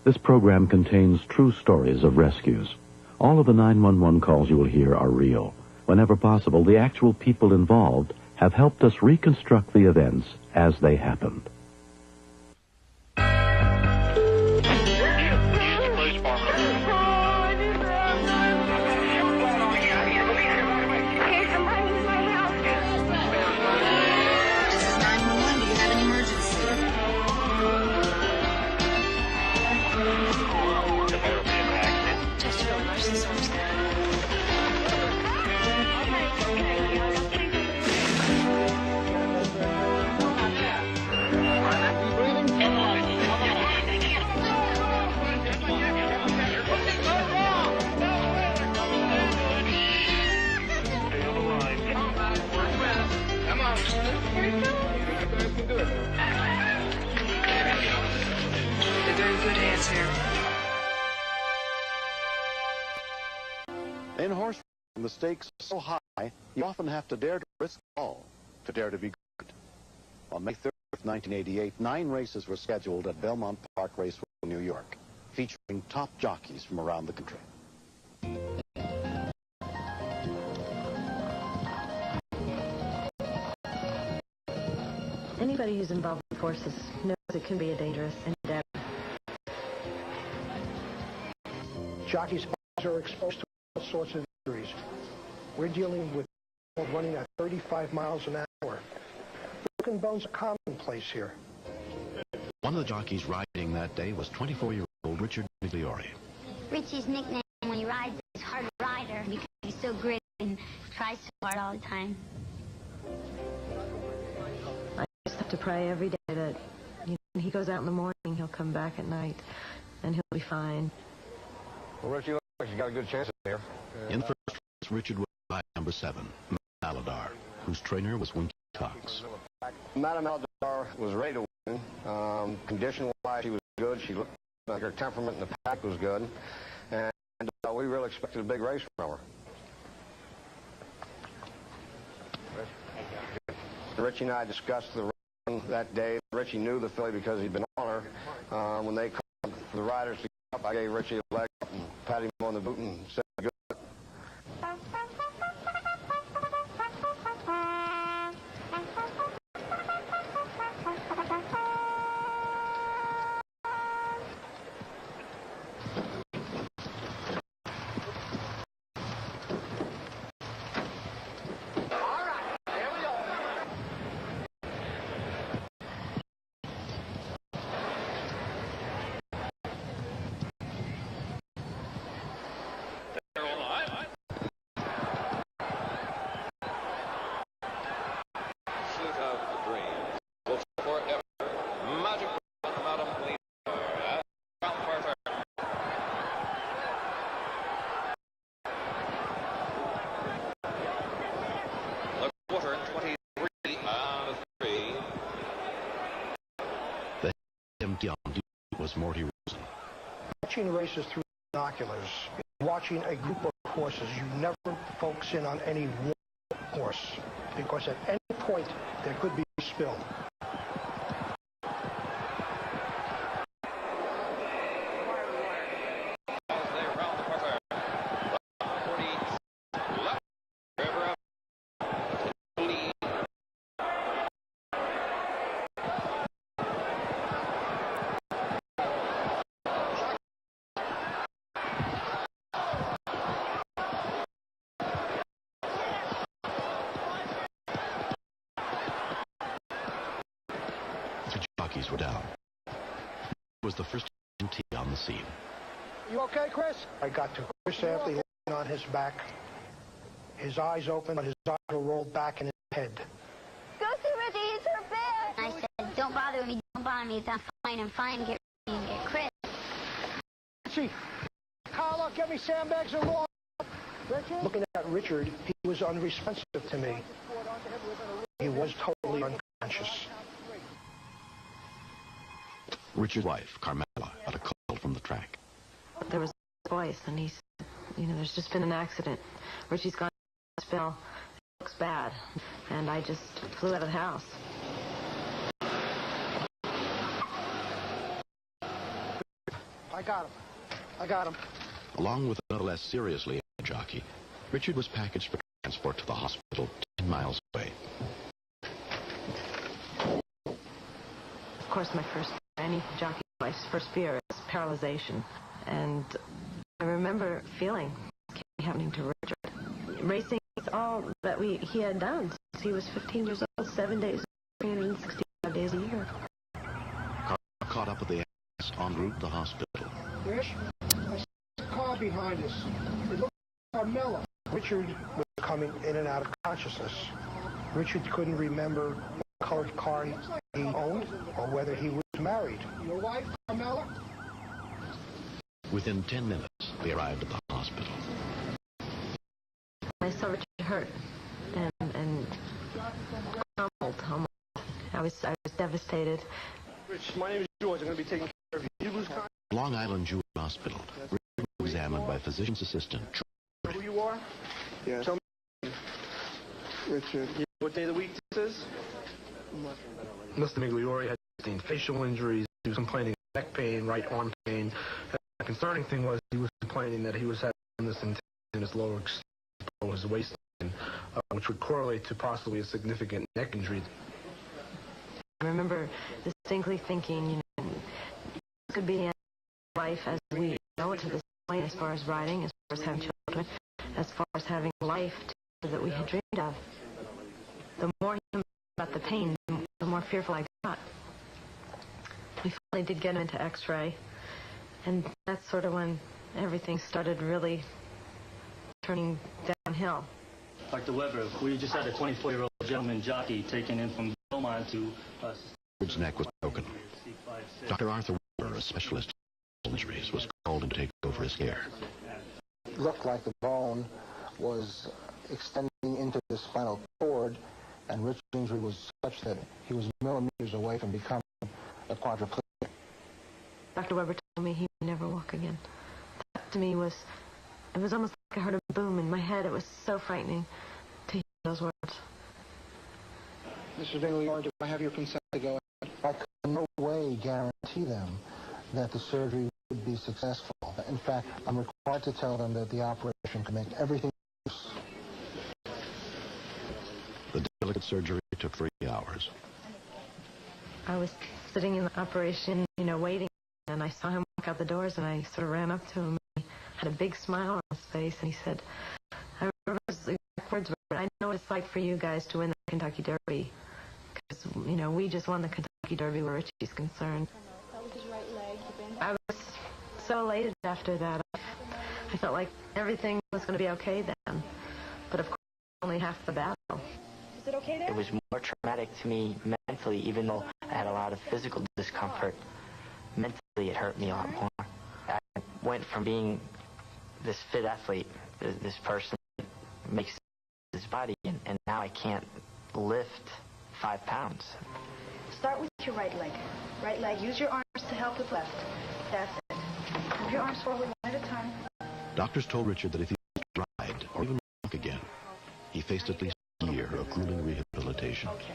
This program contains true stories of rescues. All of the 911 calls you will hear are real. Whenever possible, the actual people involved have helped us reconstruct the events as they happened. In horse racing, the stakes are so high, you often have to dare to risk all, to dare to be good. On May 30th, 1988, 9 races were scheduled at Belmont Park Raceway, New York, featuring top jockeys from around the country. Anybody who's involved with horses knows it can be a dangerous endeavor. Jockeys are exposed to all sorts of injuries. We're dealing with people running at 35 miles an hour. Broken bones are commonplace here. One of the jockeys riding that day was 24-year-old Richard Migliore. Richie's nickname when he rides is Hard Rider because he's so gritty and tries so hard all the time. I just have to pray every day that when he goes out in the morning, he'll come back at night and he'll be fine. Well, Richie, looks like you got a good chance there. In the first race, Richard was by number 7, Maladar, whose trainer was Winky Cox. Madame Maladar was ready to win. Condition-wise, she was good. She looked like her temperament in the pack was good. And we really expected a big race from her. Richie and I discussed the run that day. Richie knew the filly because he'd been on her. When they called for the riders to get up, I gave Richie a leg up and patted him on the boot and said, good. Was Morty Rosen. Watching races through binoculars, watching a group of horses, you never focus in on any one horse, because at any point there could be a spill. Were down. He was the first MT on the scene. You okay, Chris? I got to Chris Anthony laying on his back, his eyes open, but his eyes were rolled back in his head. Go see Richie, he's her bed. I said, don't bother with me, don't bother me. I'm fine, get Richie and get Chris. Richie, Carla, get me sandbags and roll. Richard? Looking at Richard, he was unresponsive to me. He was totally unconscious. Richard's wife, Carmela, got a call from the track. There was a voice, and he said, there's just been an accident. Richie's gone to the hospital. It looks bad. And I just flew out of the house. I got him. I got him. Along with another less seriously injured jockey, Richard was packaged for transport to the hospital 10 miles away. Of course, my first, any jockey life's first fear is paralyzation. And I remember feeling happening to Richard. Racing is all that he had done since he was 15 years old, 7 days, 365 days a year. Caught up with the ambulance en route to the hospital. Rich, I see a car behind us. It looks like Carmela. Richard was coming in and out of consciousness. Richard couldn't remember what colored car he owned or whether he was married. Your wife, Carmela? Within 10 minutes, they arrived at the hospital. I saw Richard hurt and crumpled almost. I was devastated. Rich, my name is George. I'm going to be taking care of you. You lose consciousness? Long Island Jewish Hospital. Richard was examined by physician's assistant. Who you are? Yes. Tell me. Richard. What day of the week this is? Mr. Migliore had sustained facial injuries. He was complaining of neck pain, right arm pain. The concerning thing was he was complaining that he was having this in his lower extremity, his waistline, which would correlate to possibly a significant neck injury. I remember distinctly thinking, you know, this could be the end of life as we know it to this point, as far as riding, as far as having children, as far as having life that we had dreamed of. The more he knew about the pain, the more fearful I got. We finally did get him into X-ray, and that's sort of when everything started really turning downhill. Dr. Weber, we just had a 24-year-old gentleman jockey taken in from Elmont to us. Richard's neck was broken. Dr. Arthur Weber, a specialist in injuries, was called in to take over his care. It looked like the bone was extending into the spinal cord, and Richard's injury was such that he was millimeters away from becoming a quadriplegic. Dr. Weber told me he would never walk again. That to me it was almost like I heard a boom in my head. It was so frightening to hear those words. Mr. Migliore, do I have your consent to go ahead? I could in no way guarantee them that the surgery would be successful. In fact, I'm required to tell them that the operation can make everything worse. The delicate surgery took 3 hours. I was sitting in the operation, you know, waiting, and I saw him walk out the doors, and I sort of ran up to him. He had a big smile on his face, and he said, I remember his exact words were, I know what it's like for you guys to win the Kentucky Derby. Because, you know, we just won the Kentucky Derby where Richie's concerned. That was his right leg. I was so elated after that. I felt like everything was going to be okay then. But of course, only half the battle. Is it okay there? It was more traumatic to me mentally, even though I had a lot of physical discomfort. Mentally, it hurt me a lot more. I went from being this fit athlete, this person that makes his body, and now I can't lift 5 pounds. Start with your right leg. Right leg. Use your arms to help with left. That's it. Move your arms forward one at a time. Doctors told Richard that if he could ride or even walk again, he faced at least a year of grueling rehabilitation. Okay.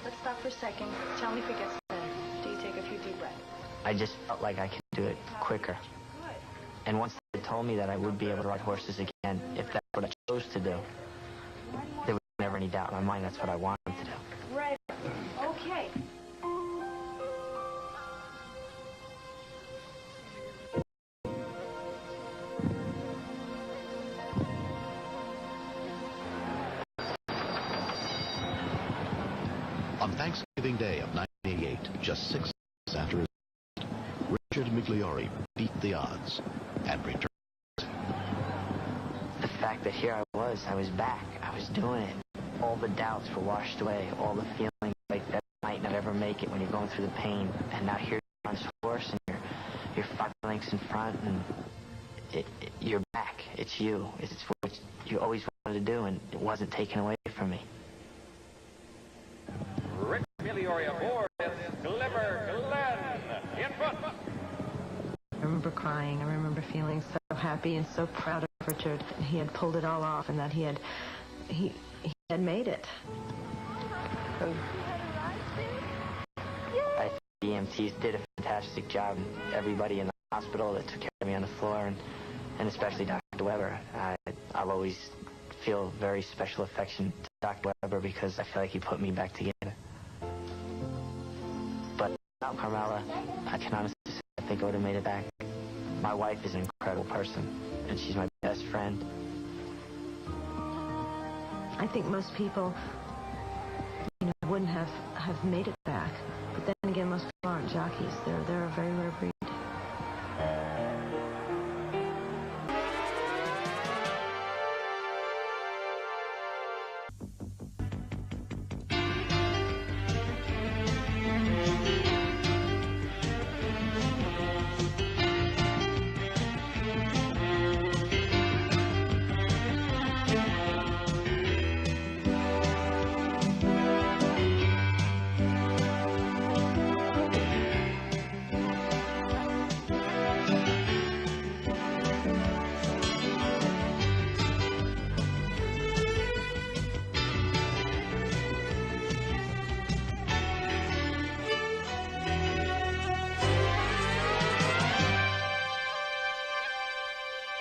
Let's stop for a second. Tell me if it gets better. Do you take a few deep breaths? I just felt like I could do it quicker. And once they told me that I would be able to ride horses again, if that's what I chose to do, there was never any doubt in my mind that's what I wanted to do. Right. Okay. On Thanksgiving Day of 1988, just 6 months after his death, Richard Migliore beat the odds and returned. The fact that here I was back, I was doing it. All the doubts were washed away, all the feelings like that I might not ever make it when you're going through the pain. And now here you're on this horse and you're 5 lengths in front and you're back. It's you. It's what you always wanted to do, and it wasn't taken away from me. Rick Migliore aboard Glimmer Glen in front. I remember crying. I remember feeling so happy and so proud of Richard. He had pulled it all off, and that he had made it. I think the EMTs did a fantastic job. Everybody in the hospital that took care of me on the floor, and especially Dr. Weber. I'll always feel very special affection to Dr. Weber because I feel like he put me back together. But without Carmela, I can honestly say I think I would have made it back. My wife is an incredible person, and she's my best friend. I think most people, wouldn't have made it back. But then again, most people aren't jockeys. They're a very rare breed.